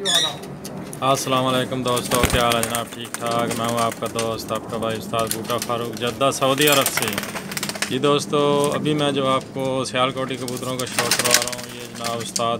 अस्सलाम वालेकुम दोस्तों, क्या हाल है जनाब? ठीक ठाक। मैं हूँ आपका दोस्त, आपका भाई उस्ताद बूटा फारूक, जद्दा सऊदी अरब से। जी दोस्तों, अभी मैं जो आपको सियालकोटी कबूतरों का शौक करवा रहा हूँ, ये जनाब उस्ताद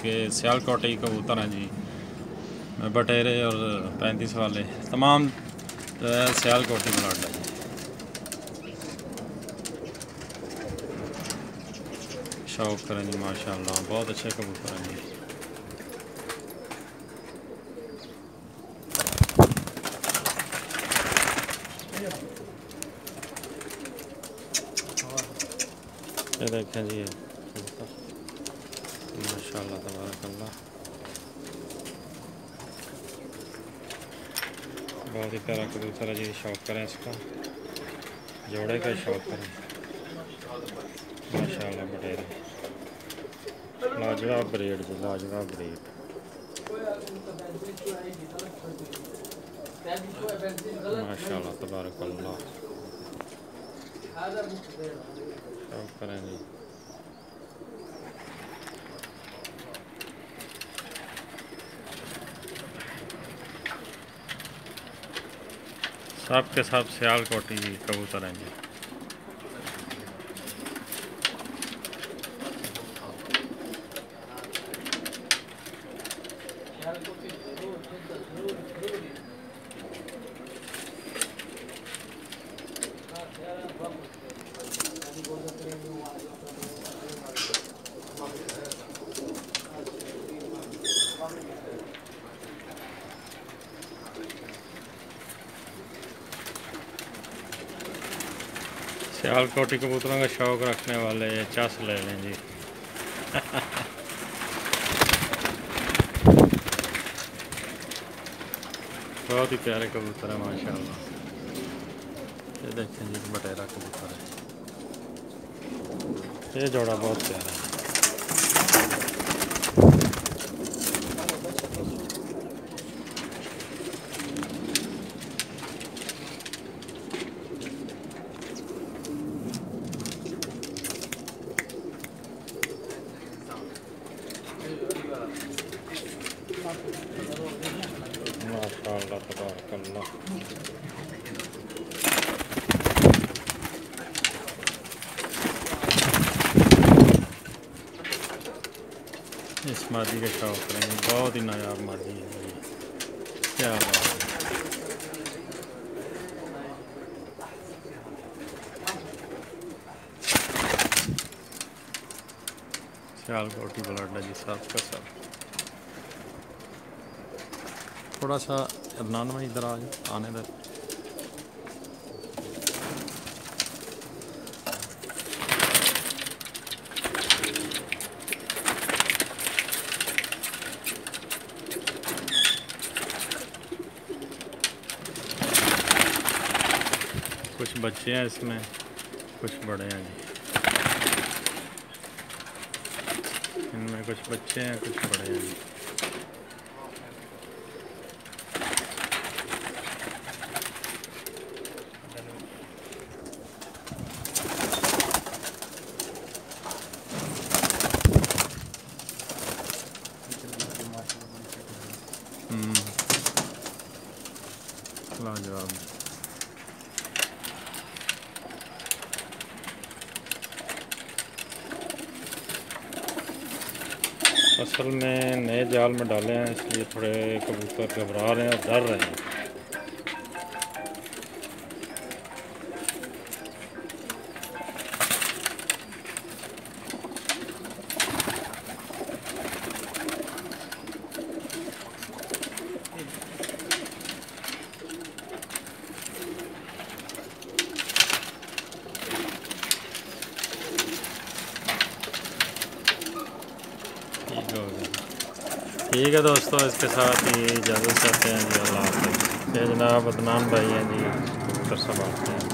के सियालकोटी कबूतर हैं जी। बटेरे और 35 वाले तमाम जो है सियालकोटी ब्लड है। शौक करें जी, माशाल्लाह बहुत अच्छे कबूतर हैं जी। ये देखें जी, माशाल्लाह तबारकल्लाह, बहुत ही प्यारा कबूतर है जी। शौक करें इसका, जोड़े का शौक करें, माशाल्लाह बटेरे लाजवाब ब्रीड जी, लाजवाब ब्रीड। माशाल्लाह तबारकल्लाह, शौक करें जी। सब के सब सियालकोटी कबूतर हैं जी। सियालकोटी कबूतरों का शौक़ रखने वाले चस ले लें जी। बहुत ही प्यारे कबूतर है माशाल्लाह। ये देखें जी, बटेरा कबूतर है, ये जोड़ा बहुत प्यारा है। माशाअल्लाह तबारकल्लाह, इस मादी का शौक करेंगे, बहुत ही नायाब मादी है, क्या बात है। सियालकोटी ब्लड है जी, सब का सब। थोड़ा सा अदनान में इधर आने दे। कुछ बच्चे हैं इसमें, कुछ बड़े हैं जी। इनमें कुछ बच्चे हैं, कुछ बड़े हैं जी। लाजवाब। असल में नए जाल में डाले हैं, इसलिए थोड़े कबूतर घबरा रहे हैं और डर रहे हैं। ठीक है दोस्तों, इसके साथ ही इजाज़त चाहते हैं जी, अल्लाह हाफ़िज़। ये जनाब अदनान भाई हैं जी, कबूतर संभालते हैं।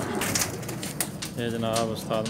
ये जनाब उस्ताद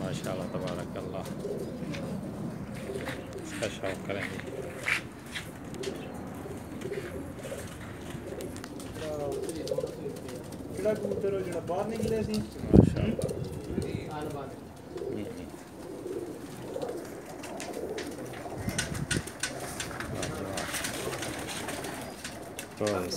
माशाअल्लाह तबारकल्लाह, इसका शौक़ करेंगे। माशाअल्लाह। बस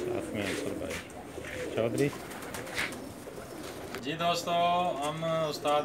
साथ में अंसर भाई चौधरी जी। दोस्तों हम उस्ताद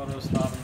और उस्ताद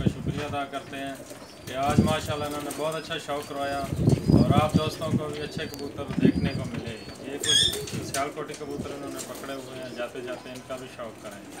का शुक्रिया अदा करते हैं कि आज माशाल्लाह इन्होंने बहुत अच्छा शौक़ करवाया और आप दोस्तों को भी अच्छे कबूतर देखने को मिले। ये कुछ सियालकोटी कबूतर इन्होंने पकड़े हुए हैं, जाते जाते इनका भी शौक़ करेंगे।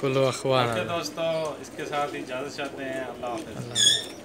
कुल्लू अखवान दोस्तों इसके साथ ही इजाज़त चाहते हैं। अल्लाह हाफ़िज़।